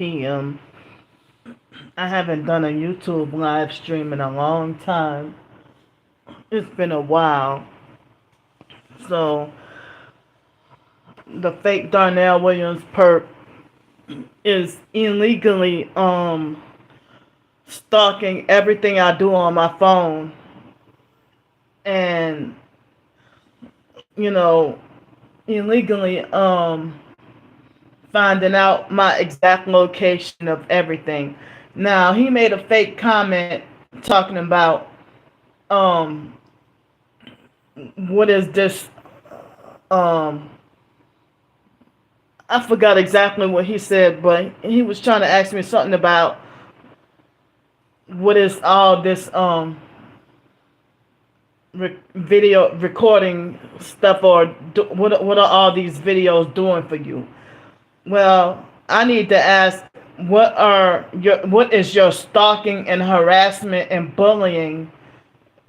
p.m. I haven't done a YouTube live stream in a long time. It's been a while. So the fake Darnell Williams perp is illegally stalking everything I do on my phone, and you know, illegally finding out my exact location of everything. Now, he made a fake comment talking about um what is this um I forgot exactly what he said, but he was trying to ask me something about what is all this video recording stuff, or what are all these videos doing for you? Well, I need to ask, what is your stalking and harassment and bullying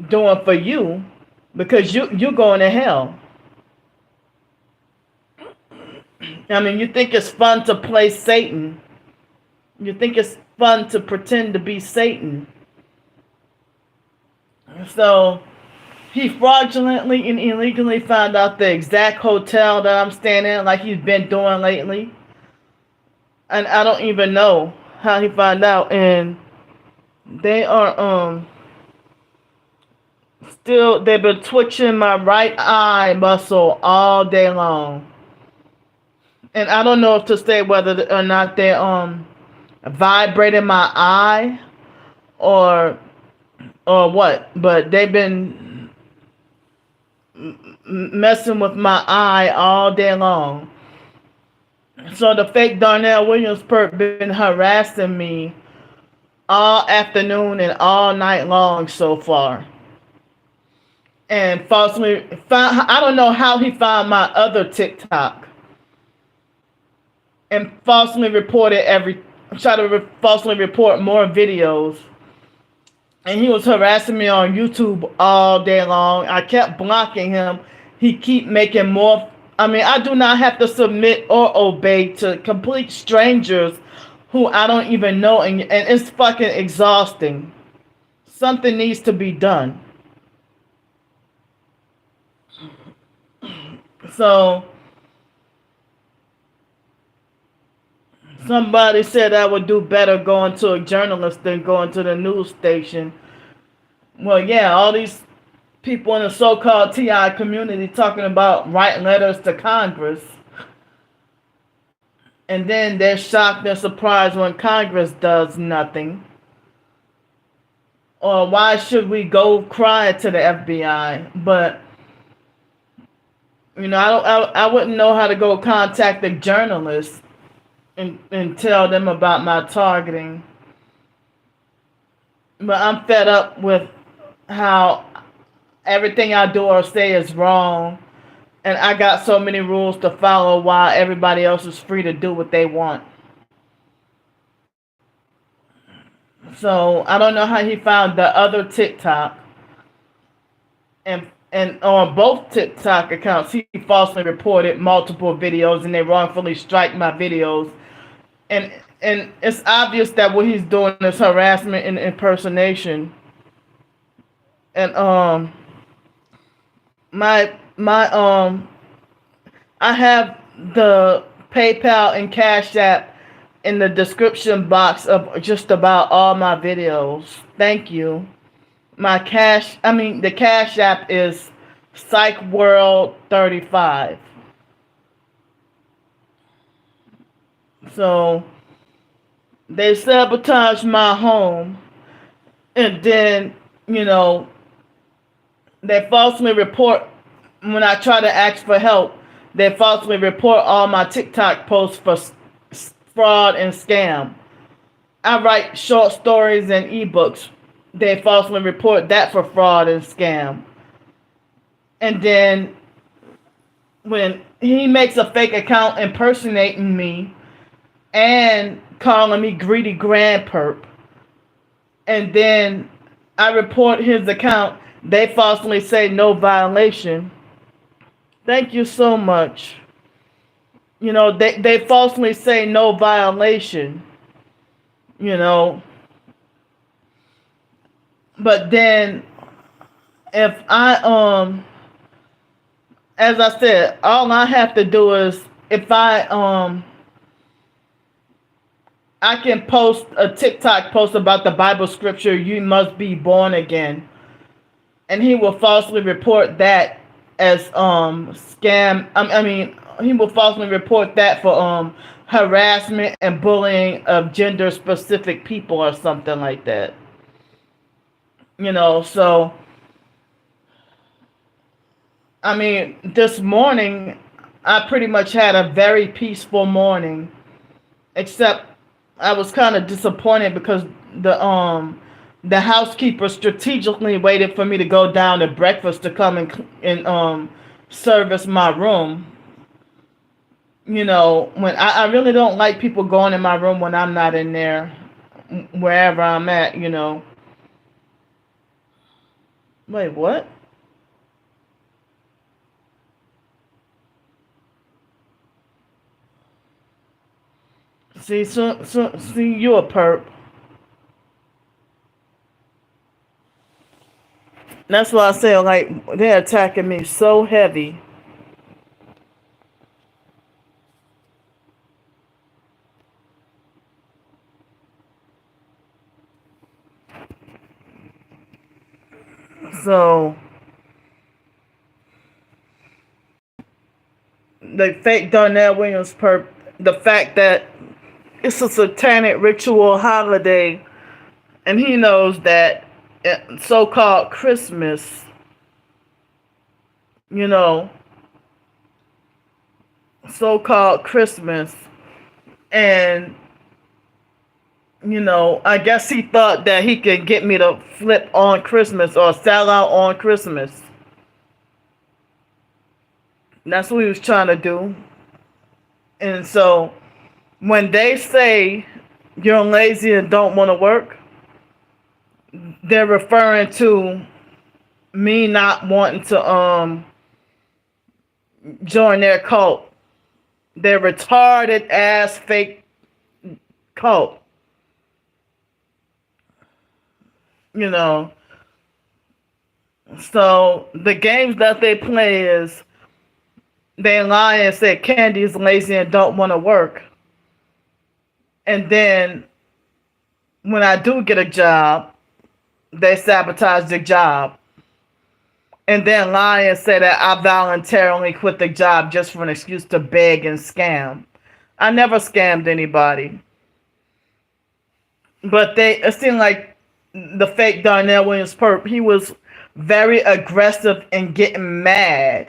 doing for you? Because you're going to hell. I mean, you think it's fun to play Satan. You think it's fun to pretend to be Satan. So he fraudulently and illegally found out the exact hotel that I'm staying in, like he's been doing lately. And I don't even know how he found out. And they are still, they've been twitching my right eye muscle all day long. And I don't know if to say whether or not they vibrating my eye or what, but they've been messing with my eye all day long. So the fake Darnell Williams perp been harassing me all afternoon and all night long so far. And falsely found, I don't know how he found my other TikTok. And falsely reported falsely report more videos. And he was harassing me on YouTube all day long. I kept blocking him. He keep making more. I mean, I do not have to submit or obey to complete strangers who I don't even know. And it's fucking exhausting. Something needs to be done. So somebody said I would do better going to a journalist than going to the news station. Well, yeah, all these people in the so-called TI community talking about writing letters to Congress. And then they're shocked and surprised when Congress does nothing. Or why should we go cry to the FBI? But, you know, I wouldn't know how to go contact a journalist and tell them about my targeting. But I'm fed up with how everything I do or say is wrong, and I got so many rules to follow while everybody else is free to do what they want. So I don't know how he found the other TikTok, and on both TikTok accounts he falsely reported multiple videos, and they wrongfully strike my videos. And it's obvious that what he's doing is harassment and impersonation. And my I have the PayPal and Cash App in the description box of just about all my videos. Thank you. The Cash App is PsychWorld35. So they sabotaged my home, and then, you know, they falsely report, when I try to ask for help, they falsely report all my TikTok posts for fraud and scam. I write short stories and ebooks. They falsely report that for fraud and scam. And then when he makes a fake account impersonating me and calling me greedy Grandpre, and then I report his account, they falsely say no violation. Thank you so much. You know, they falsely say no violation. you know. But then if as I said, all I have to do is if I can post a TikTok post about the Bible scripture, you must be born again. And he will falsely report that as scam. I mean, he will falsely report that for harassment and bullying of gender specific people or something like that. You know, so I mean, this morning I pretty much had a very peaceful morning, except I was kind of disappointed because the housekeeper strategically waited for me to go down to breakfast to come and service my room. You know, when I really don't like people going in my room when I'm not in there, wherever I'm at. You know. Wait, what? See, see, you a perp. That's why I say, like, they're attacking me so heavy. So, the fake Darnell Williams perp, the fact that it's a satanic ritual holiday, and he knows that so-called Christmas, you know, so-called Christmas, and you know, I guess he thought that he could get me to flip on Christmas or sell out on Christmas. That's what he was trying to do. And so when they say you're lazy and don't want to work, they're referring to me not wanting to join their cult. Their retarded ass fake cult. You know. So the games that they play is they lie and say Candy's lazy and don't want to work. And then when I do get a job, they sabotage the job. And then lie and say that I voluntarily quit the job just for an excuse to beg and scam. I never scammed anybody. But it seemed like the fake Darnell Williams perp, he was very aggressive and getting mad.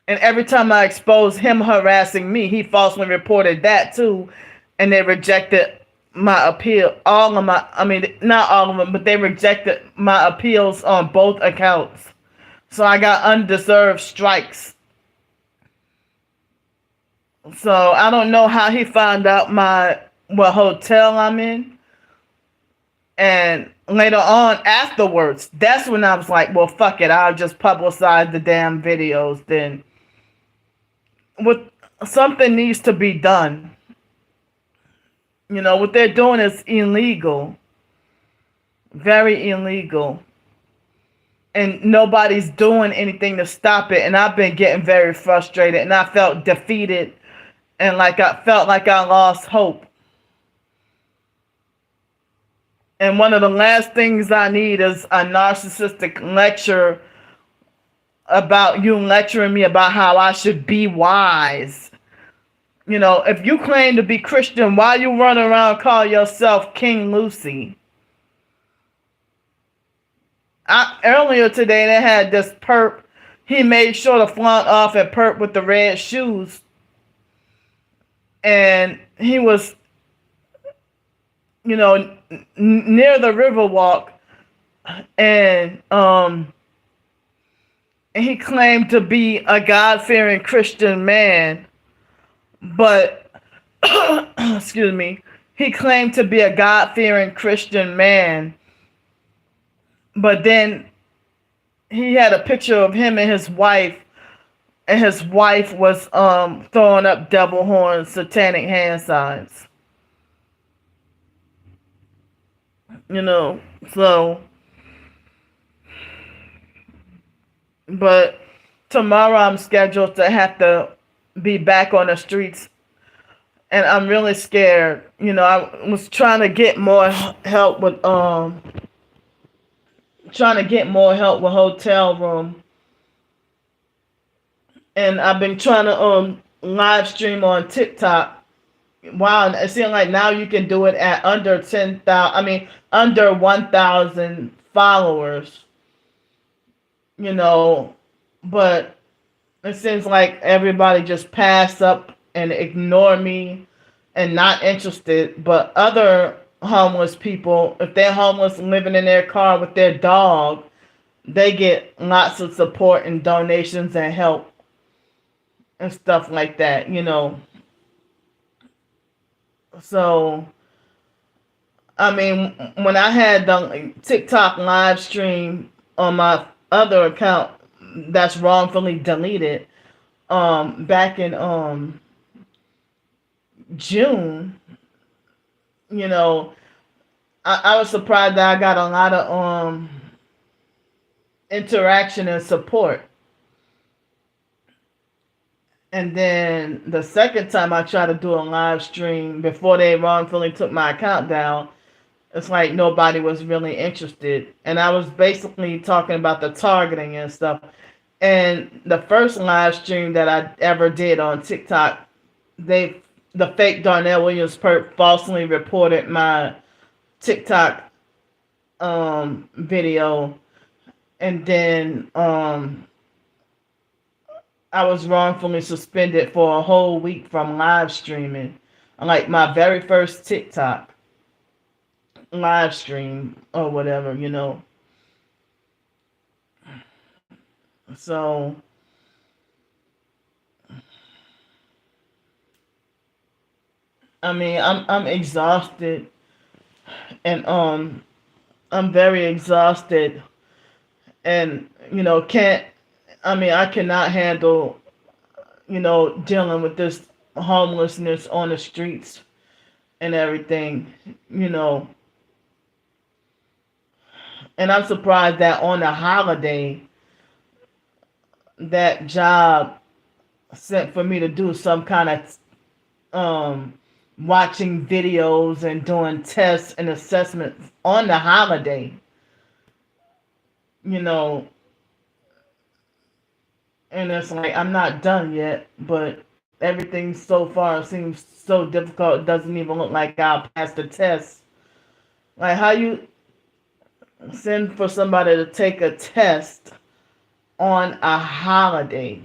And every time I exposed him harassing me, he falsely reported that too. And they rejected my appeal. Not all of them, but they rejected my appeals on both accounts. So I got undeserved strikes. So I don't know how he found out what hotel I'm in. And later on, afterwards, that's when I was like, well, fuck it. I'll just publicize the damn videos then. Something needs to be done. You know, what they're doing is illegal. Very illegal. And nobody's doing anything to stop it. And I've been getting very frustrated. And I felt defeated. And I felt like I lost hope. And one of the last things I need is a narcissistic lecture about you lecturing me about how I should be wise. You know, if you claim to be Christian, why you run around call yourself King Lucy? Earlier today, they had this perp. He made sure to flaunt off and perp with the red shoes. And he was, you know, near the Riverwalk. And he claimed to be a God-fearing Christian man. But, excuse me, he claimed to be a God-fearing Christian man. But then he had a picture of him and his wife. And his wife was throwing up devil horns, satanic hand signs. you know. So, but tomorrow I'm scheduled to have to be back on the streets, and I'm really scared. I was trying to get more help with hotel room, and I've been trying to live stream on TikTok. Wow, it seems like now you can do it at under 10,000. I mean, under 1,000 followers. You know, but it seems like everybody just passed up and ignore me and not interested. But other homeless people, if they're homeless and living in their car with their dog, they get lots of support and donations and help and stuff like that. So, I mean, when I had the TikTok live stream on my other account that's wrongfully deleted, back in June, you know, I was surprised that I got a lot of interaction and support. And then the second time I tried to do a live stream before they wrongfully took my account down, it's like nobody was really interested. And I was basically talking about the targeting and stuff. And the first live stream that I ever did on TikTok, the fake Darnell Williams perp falsely reported my TikTok video, and then I was wrongfully suspended for a whole week from live streaming. Like my very first TikTok live stream or whatever. So I mean, I'm exhausted, and I'm very exhausted, and can't. I mean, I cannot handle dealing with this homelessness on the streets and everything. You know, and I'm surprised that on the holiday, that job sent for me to do some kind of watching videos and doing tests and assessments on the holiday. You know, and it's like I'm not done yet, but everything so far seems so difficult. It doesn't even look like I'll pass the test. Like, how you send for somebody to take a test on a holiday?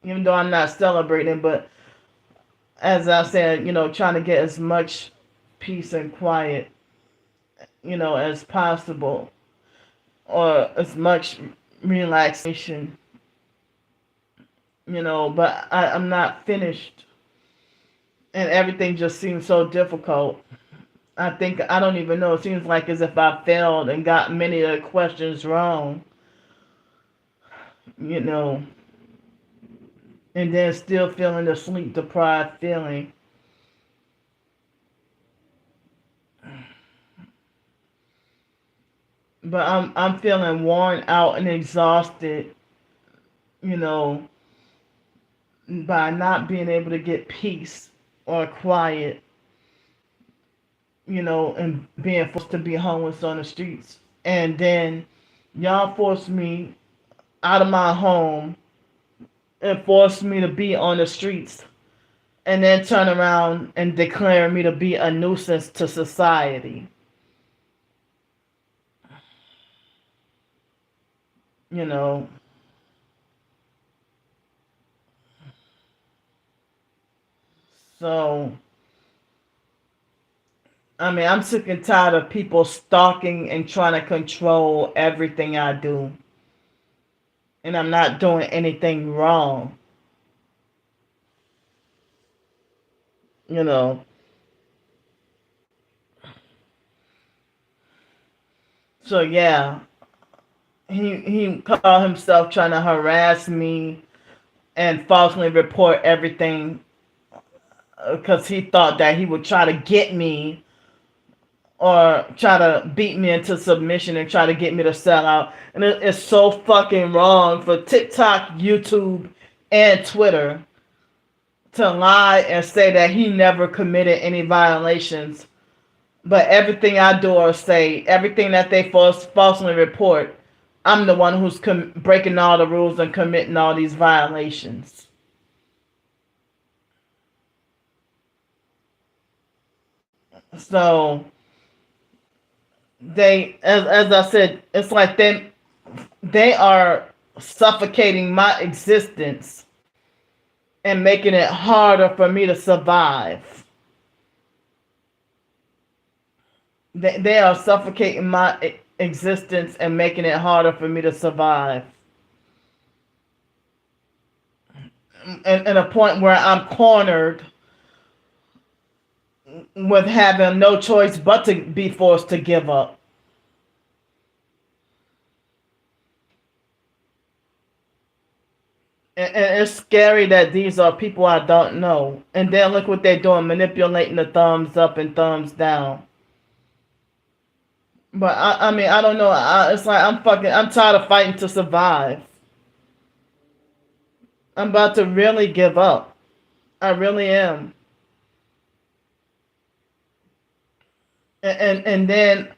Even though I'm not celebrating, but as I said, trying to get as much peace and quiet, as possible, or as much relaxation, but I'm not finished, and everything just seems so difficult. I don't even know, it seems like as if I failed and got many of the questions wrong, you know, and then still feeling the sleep deprived feeling. But I'm feeling worn out and exhausted, you know, by not being able to get peace or quiet, and being forced to be homeless on the streets. And then y'all forced me out of my home and forced me to be on the streets, and then turn around and declare me to be a nuisance to society. You know, so I mean, I'm sick and tired of people stalking and trying to control everything I do. And I'm not doing anything wrong. You know. So yeah, he called himself trying to harass me and falsely report everything because he thought that he would try to get me or try to beat me into submission and try to get me to sell out. And it's so fucking wrong for TikTok, YouTube, and Twitter to lie and say that he never committed any violations. But everything I do or say, everything that they falsely report, I'm the one who's breaking all the rules and committing all these violations. So as I said, it's like they are suffocating my existence and making it harder for me to survive. They are suffocating my existence and making it harder for me to survive. And a point where I'm cornered with having no choice but to be forced to give up. And it's scary that these are people I don't know. And then look what they're doing, manipulating the thumbs up and thumbs down. But I mean, I don't know. It's like I'm tired of fighting to survive. I'm about to really give up. I really am. And then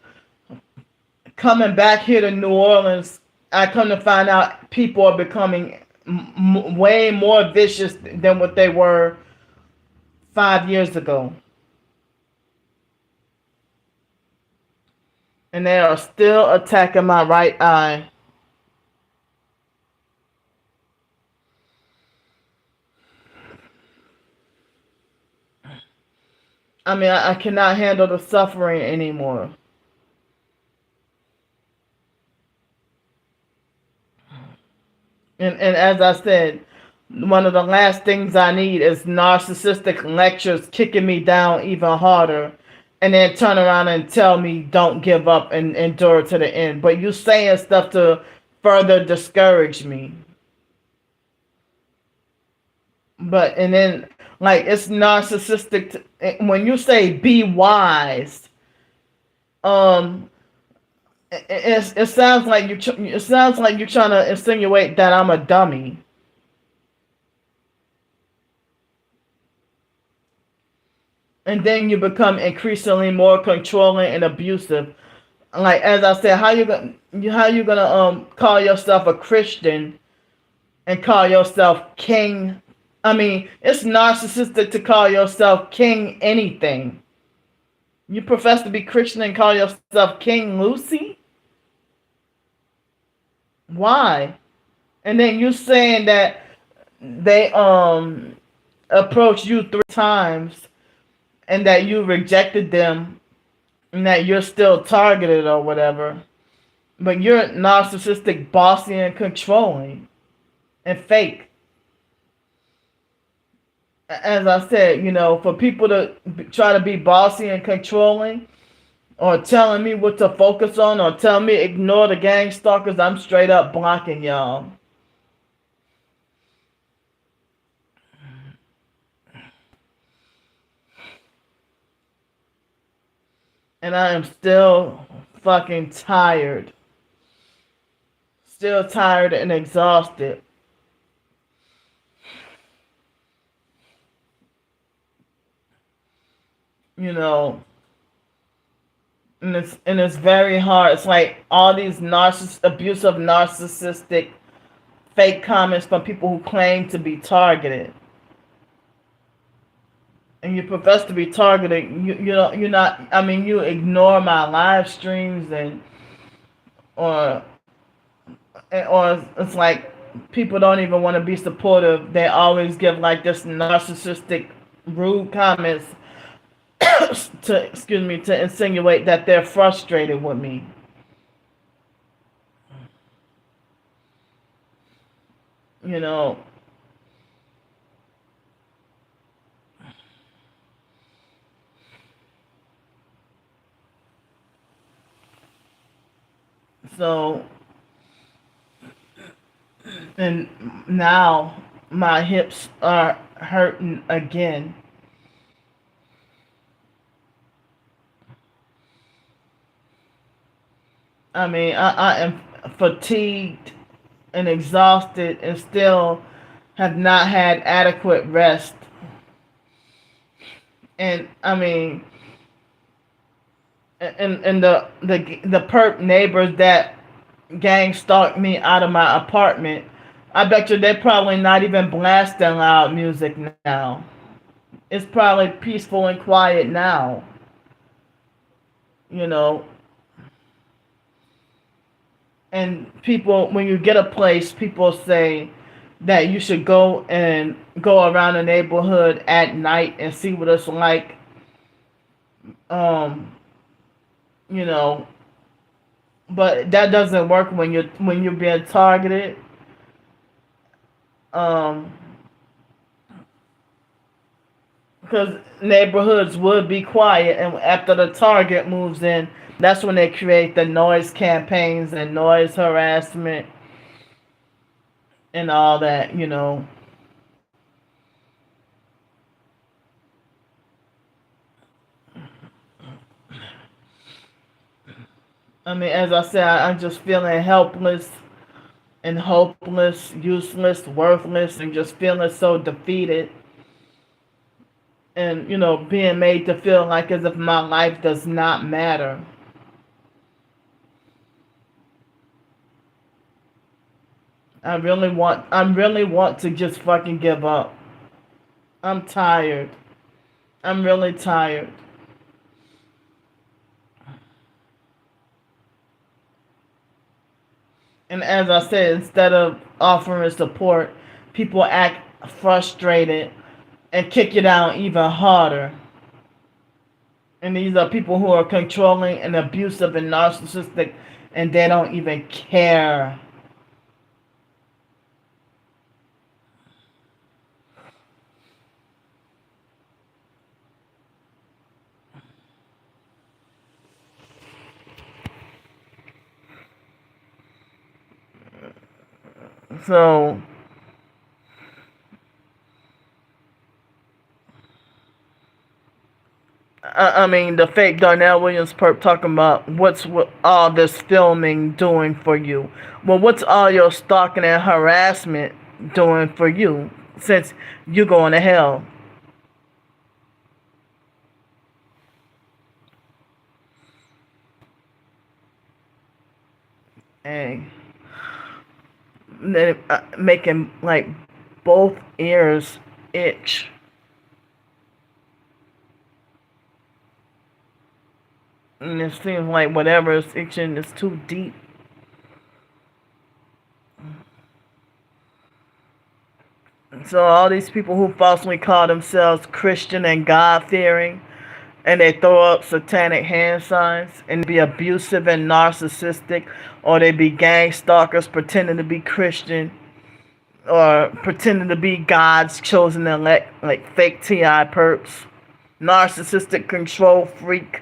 coming back here to New Orleans, I come to find out people are becoming way more vicious than what they were 5 years ago. And they are still attacking my right eye. I mean, I cannot handle the suffering anymore. And as I said, one of the last things I need is narcissistic lectures kicking me down even harder, and then turn around and tell me don't give up and endure to the end. But you saying stuff to further discourage me. But and then like it's narcissistic when you say be wise. Um, it sounds like it sounds like you're trying to insinuate that I'm a dummy. And then you become increasingly more controlling and abusive. Like as I said, how you gonna call yourself a Christian and call yourself king? I mean, it's narcissistic to call yourself king anything. You profess to be Christian and call yourself King Lucy? Why? And then you saying that they approached you 3 times and that you rejected them and that you're still targeted or whatever. But you're narcissistic, bossy, and controlling and fake. As I said, for people to try to be bossy and controlling or telling me what to focus on or telling me ignore the gang stalkers, I'm straight up blocking y'all. And I am still fucking tired. Still tired and exhausted. And it's very hard. It's like all these abusive, narcissistic, fake comments from people who claim to be targeted. And you profess to be targeted. You're not. I mean, you ignore my live streams or it's like people don't even want to be supportive. They always give like this narcissistic, rude comments to insinuate that they're frustrated with me. So, and now my hips are hurting again. I mean, I am fatigued and exhausted and still have not had adequate rest. And I mean, and the perp neighbors that gang stalked me out of my apartment, I bet you they're probably not even blasting loud music now. It's probably peaceful and quiet now. You know, and people, when you get a place, people say that you should go and go around the neighborhood at night and see what it's like. Um, you know, but that doesn't work when you're being targeted. Um, because neighborhoods would be quiet, and after the target moves in, that's when they create the noise campaigns and noise harassment and all that. I mean, as I said, I'm just feeling helpless and hopeless, useless, worthless, and just feeling so defeated. And, being made to feel like as if my life does not matter. I really want to just fucking give up. I'm tired. I'm really tired. And as I said, instead of offering support, people act frustrated and kick you down even harder. And these are people who are controlling and abusive and narcissistic, and they don't even care. So, I mean, the fake Darnell Williams perp talking about what's what all this filming doing for you. Well, what's all your stalking and harassment doing for you since you going to hell? Hey, making like both ears itch. And it seems like whatever is itching is too deep. So all these people who falsely call themselves Christian and God-fearing, and they throw up satanic hand signs, and be abusive and narcissistic, or they be gang stalkers pretending to be Christian, or pretending to be God's chosen elect, like fake TI perps, narcissistic control freak,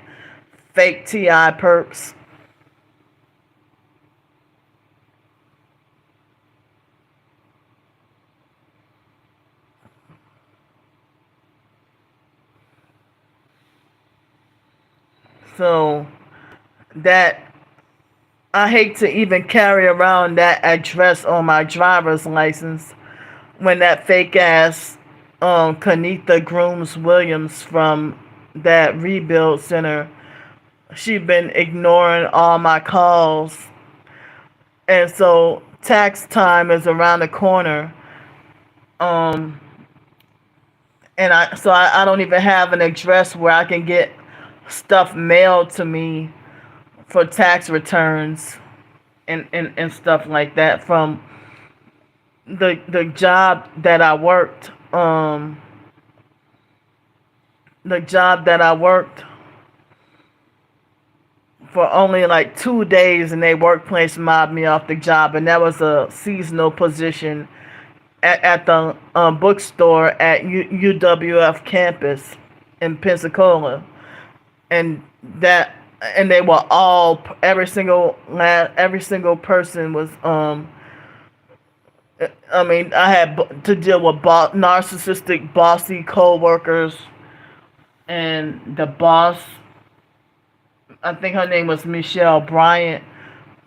fake TI perps. So that I hate to even carry around that address on my driver's license when that fake ass Kanitha Grooms Williams from that rebuild center, she been ignoring all my calls, and so tax time is around the corner. Um, and I don't even have an address where I can get stuff mailed to me for tax returns and stuff like that from the job that I worked. The job that I worked for only like 2 days, and they workplace mobbed me off the job, and that was a seasonal position at the bookstore at UWF campus in Pensacola, and that and they were all every single person was I mean, I had to deal with narcissistic bossy co-workers, and the boss, I think her name was Michelle Bryant,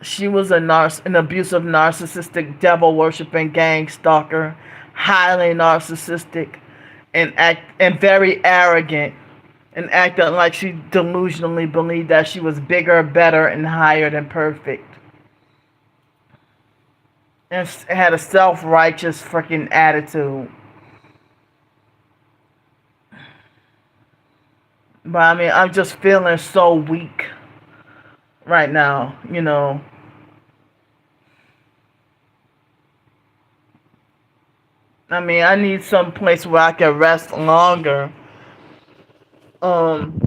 She was an abusive, narcissistic, devil-worshipping gang stalker, highly narcissistic, and very arrogant, and acted like she delusionally believed that she was bigger, better, and higher than perfect, and had a self-righteous freaking attitude. But I mean, I'm just feeling so weak right now, you know. I mean, I need some place where I can rest longer. Um,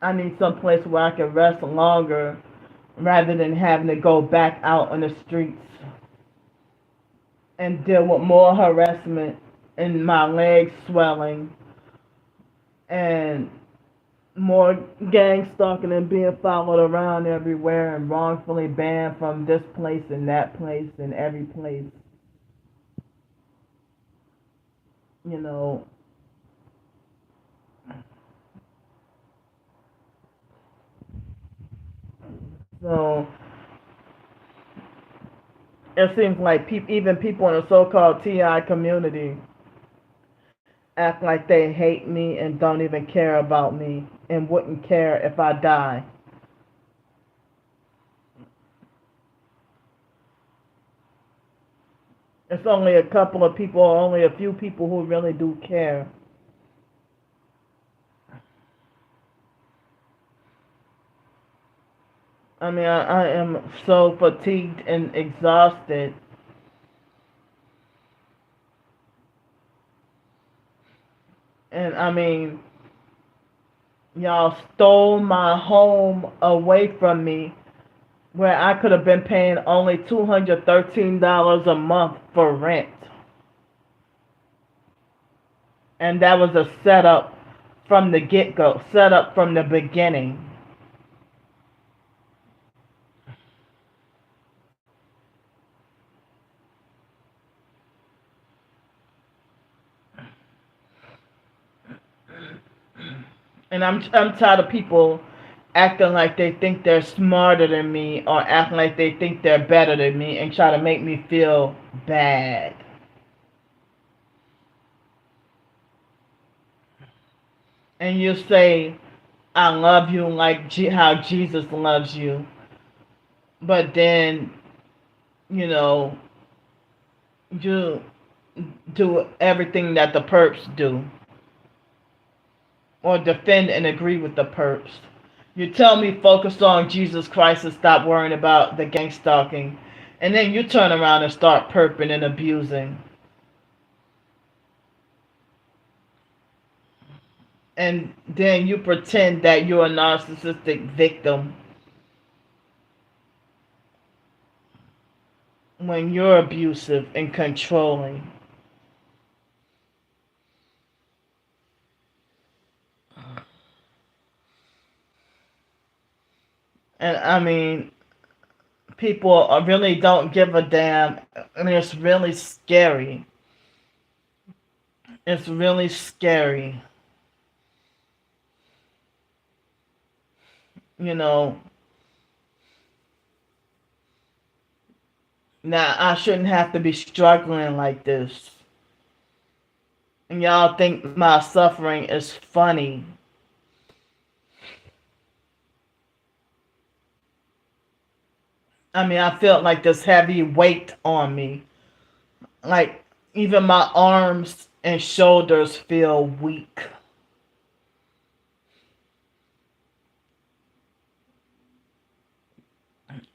I need some place where I can rest longer rather than having to go back out on the streets and deal with more harassment and my legs swelling and more gang stalking and being followed around everywhere and wrongfully banned from this place and that place and every place. You know, so it seems like even people in the so-called TI community act like they hate me and don't even care about me and wouldn't care if I die. It's only a couple of people, or only a few people who really do care. I mean, I am so fatigued and exhausted. And I mean, y'all stole my home away from me where I could have been paying only $213 a month for rent. And that was a setup from the get go, set up from the beginning. And I'm tired of people acting like they think they're smarter than me or acting like they think they're better than me and try to make me feel bad. And you say, I love you like how Jesus loves you. But then, you know, you do everything that the perps do or defend and agree with the perps. You tell me focus on Jesus Christ and stop worrying about the gang stalking. And then you turn around and start perping and abusing. And then you pretend that you're a narcissistic victim when you're abusive and controlling. And I mean, people really don't give a damn. I mean, it's really scary. It's really scary. You know, now I shouldn't have to be struggling like this. And y'all think my suffering is funny. I mean, I felt like this heavy weight on me. Like, even my arms and shoulders feel weak.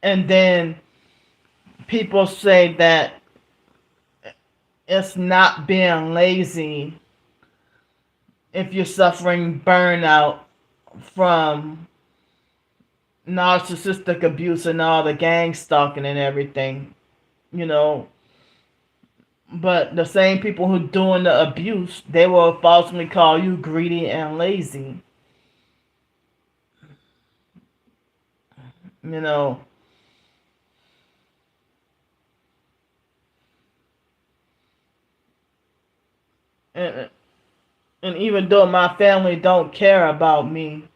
And then people say that it's not being lazy if you're suffering burnout from narcissistic abuse and all the gang stalking and everything, you know. But the same people who doing the abuse, they will falsely call you greedy and lazy, you know. And, and even though my family don't care about me,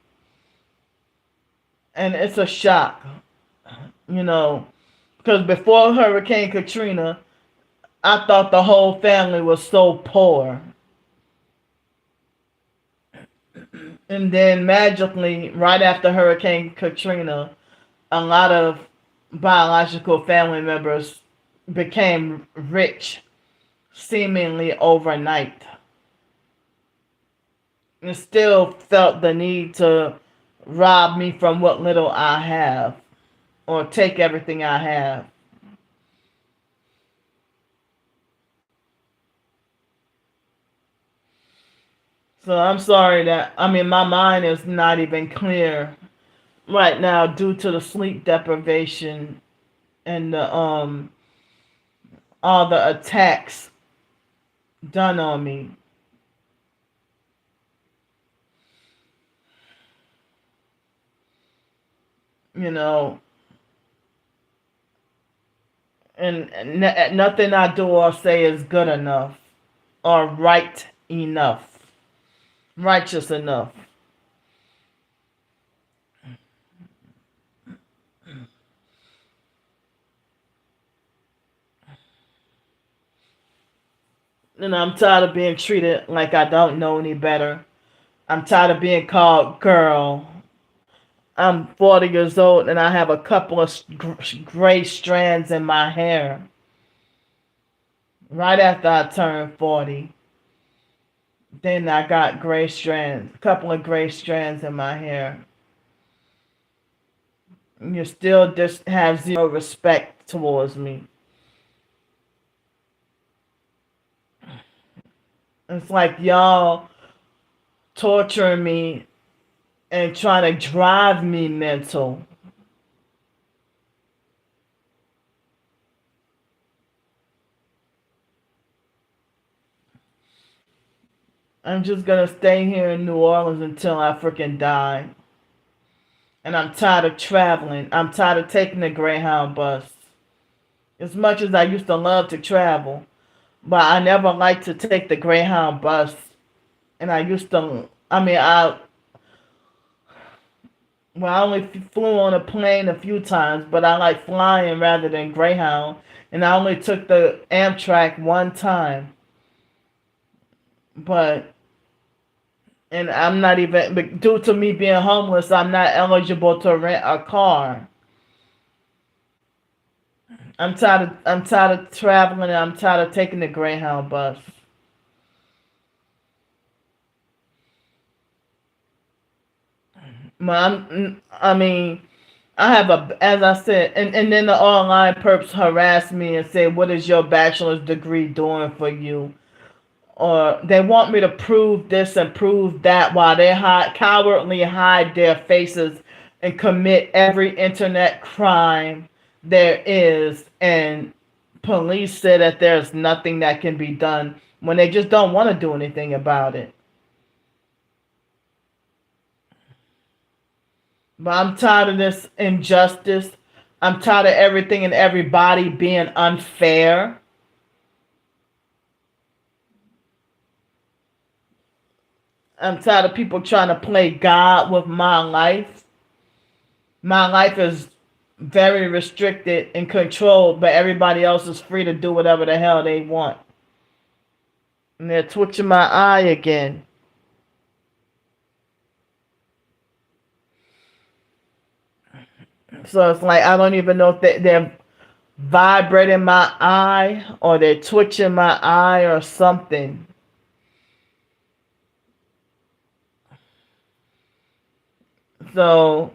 And it's a shock, you know, because before Hurricane Katrina, I thought the whole family was so poor. And then magically, right after Hurricane Katrina, a lot of biological family members became rich seemingly overnight. And still felt the need to rob me from what little I have or take everything I have. So I'm sorry that, I mean, my mind is not even clear right now due to the sleep deprivation and the all the attacks done on me. You know, and nothing I do or say is good enough or right enough, righteous enough. And I'm tired of being treated like I don't know any better. I'm tired of being called girl. I'm 40 years old and I have a couple of gray strands in my hair right after I turned 40. Then I got gray strands, a couple of gray strands in my hair. And you still just have zero respect towards me. It's like y'all torturing me and trying to drive me mental. I'm just gonna stay here in New Orleans until I freaking die. And I'm tired of traveling. I'm tired of taking the Greyhound bus. As much as I used to love to travel, but I never liked to take the Greyhound bus. And I used to, I mean, I only flew on a plane a few times, but I like flying rather than Greyhound. And I only took the Amtrak one time. But, and I'm not even, but due to me being homeless, I'm not eligible to rent a car. I'm tired of traveling and I'm tired of taking the Greyhound bus. I mean, I have as I said, and then the online perps harass me and say, what is your bachelor's degree doing for you? Or they want me to prove this and prove that while they cowardly hide their faces and commit every internet crime there is. And police say that there's nothing that can be done when they just don't want to do anything about it. But I'm tired of this injustice. I'm tired of everything and everybody being unfair. I'm tired of people trying to play God with my life. My life is very restricted and controlled, but everybody else is free to do whatever the hell they want. And they're twitching my eye again. So it's like I don't even know if they're vibrating my eye or they're twitching my eye or something. So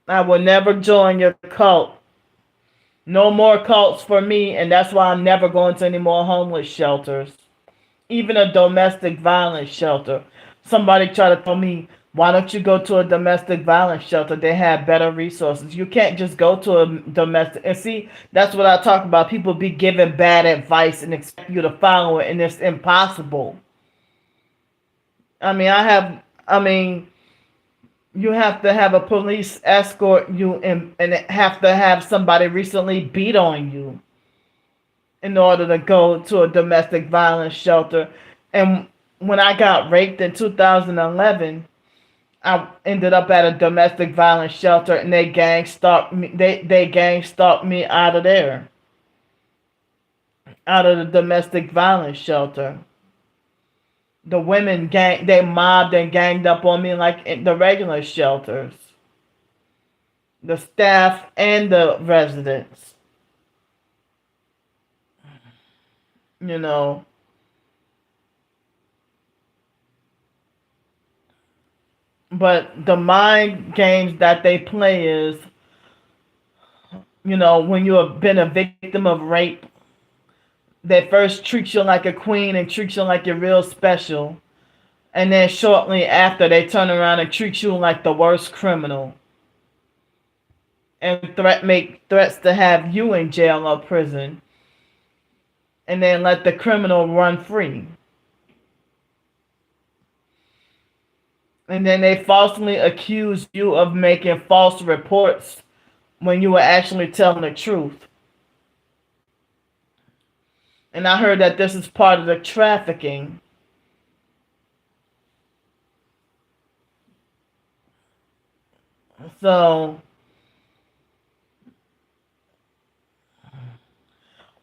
I will never join your cult. No more cults for me, and that's why I'm never going to any more homeless shelters. Even a domestic violence shelter. Somebody tried to tell me, why don't you go to a domestic violence shelter? They have better resources. You can't just go to a domestic. And see, that's what I talk about. People be giving bad advice and expect you to follow it, and it's impossible. I mean, you have to have a police escort you and have to have somebody recently beat on you in order to go to a domestic violence shelter. And when I got raped in 2011, I ended up at a domestic violence shelter, and they gang stalked me. They gang stalked me out of there, out of the domestic violence shelter. The women they mobbed and ganged up on me like in the regular shelters. The staff and the residents. You know. But the mind games that they play is, when you have been a victim of rape, they first treat you like a queen and treat you like you're real special. And then shortly after, they turn around and treat you like the worst criminal. And make threats to have you in jail or prison. And then let the criminal run free. And then they falsely accuse you of making false reports when you were actually telling the truth. And I heard that this is part of the trafficking. So,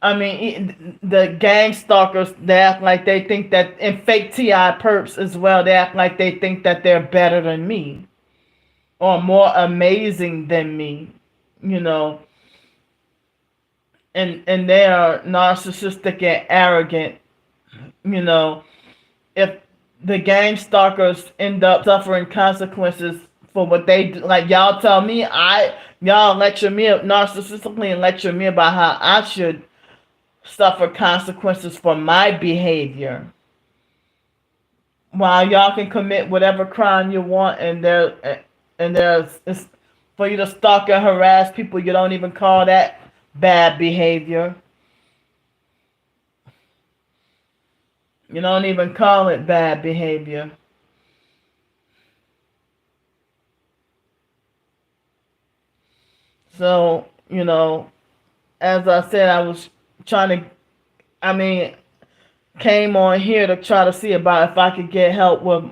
I mean, the gang stalkers, they act like they think that, and fake TI perps as well, they act like they think that they're better than me or more amazing than me, and they are narcissistic and arrogant. If the gang stalkers end up suffering consequences for what they do, like y'all tell me, y'all lecture me narcissistically and lecture me about how I should suffer consequences for my behavior, while y'all can commit whatever crime you want, and there's it's for you to stalk and harass people. You don't even call that bad behavior. You don't even call it bad behavior. So, as I said, I was came on here to try to see about if I could get help with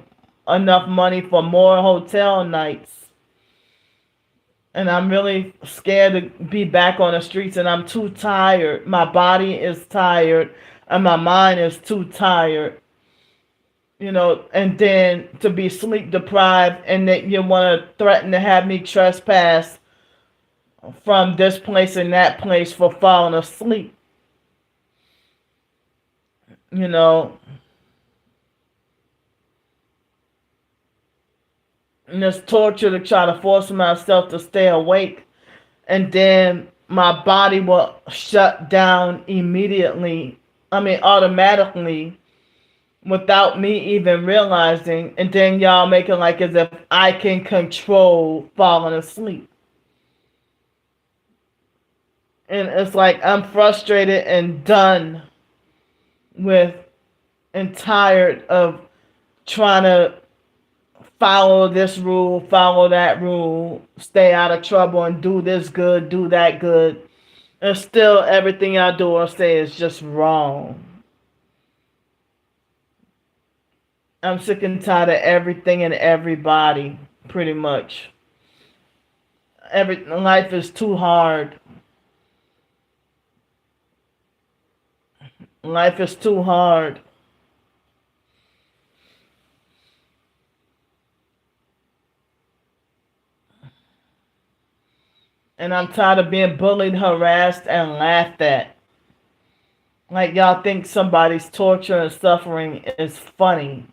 enough money for more hotel nights. And I'm really scared to be back on the streets, and I'm too tired. My body is tired, and my mind is too tired. And then to be sleep deprived, and that you want to threaten to have me trespass from this place and that place for falling asleep. And it's torture to try to force myself to stay awake. And then my body will shut down immediately. Automatically, without me even realizing. And then y'all make it like as if I can control falling asleep. And it's like I'm frustrated and done with and tired of trying to follow this rule, follow that rule, stay out of trouble, and do this good, do that good. And still everything I do or say is just wrong. I'm sick and tired of everything and everybody, pretty much. Life is too hard. Life is too hard. And I'm tired of being bullied, harassed, and laughed at. Like y'all think somebody's torture and suffering is funny.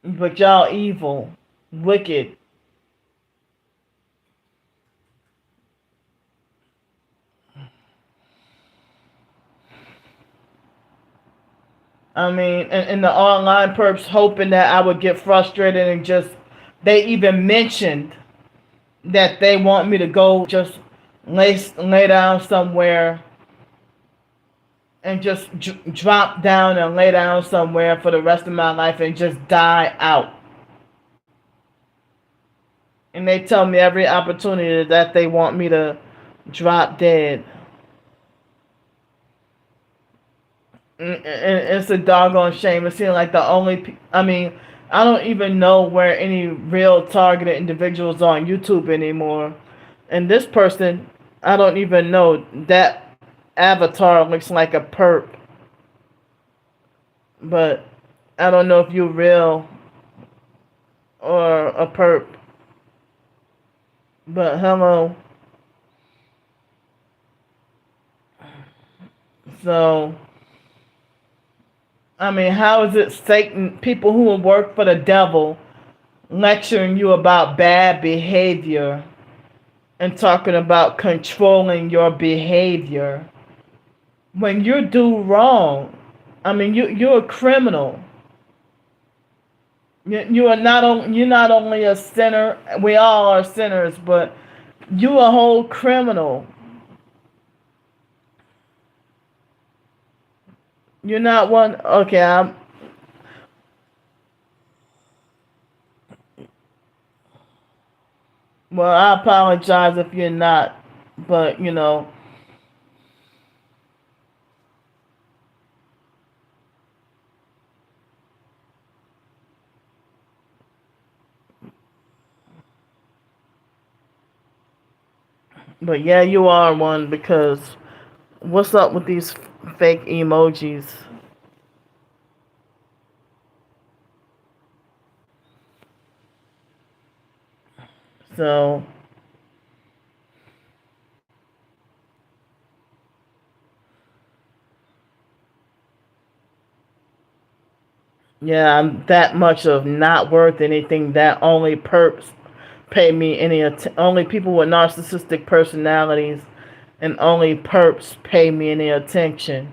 But y'all evil, wicked. And the online perps hoping that I would get frustrated and they even mentioned that they want me to go just lay down somewhere and just drop down and lay down somewhere for the rest of my life and just die out. And they tell me every opportunity that they want me to drop dead. And it's a doggone shame. It seems like I don't even know where any real targeted individuals are on YouTube anymore. And this person, I don't even know. That avatar looks like a perp, but I don't know if you're real or a perp. But hello. So, I mean, how is it Satan, people who work for the devil, lecturing you about bad behavior and talking about controlling your behavior when you do wrong? I mean, you're a criminal. You are you're not only a sinner. We all are sinners, but you a whole criminal. You're not one. Okay, well, I apologize if you're not, but but yeah, you are one because what's up with these fake emojis? So, yeah, I'm that much of not worth anything that only perps pay me only people with narcissistic personalities and only perps pay me any attention.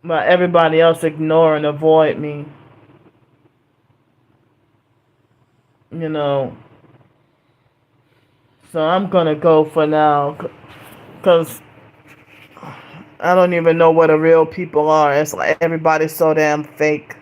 But everybody else ignore and avoid me. You know. So I'm gonna go for now, cause I don't even know what the real people are. It's like everybody's so damn fake.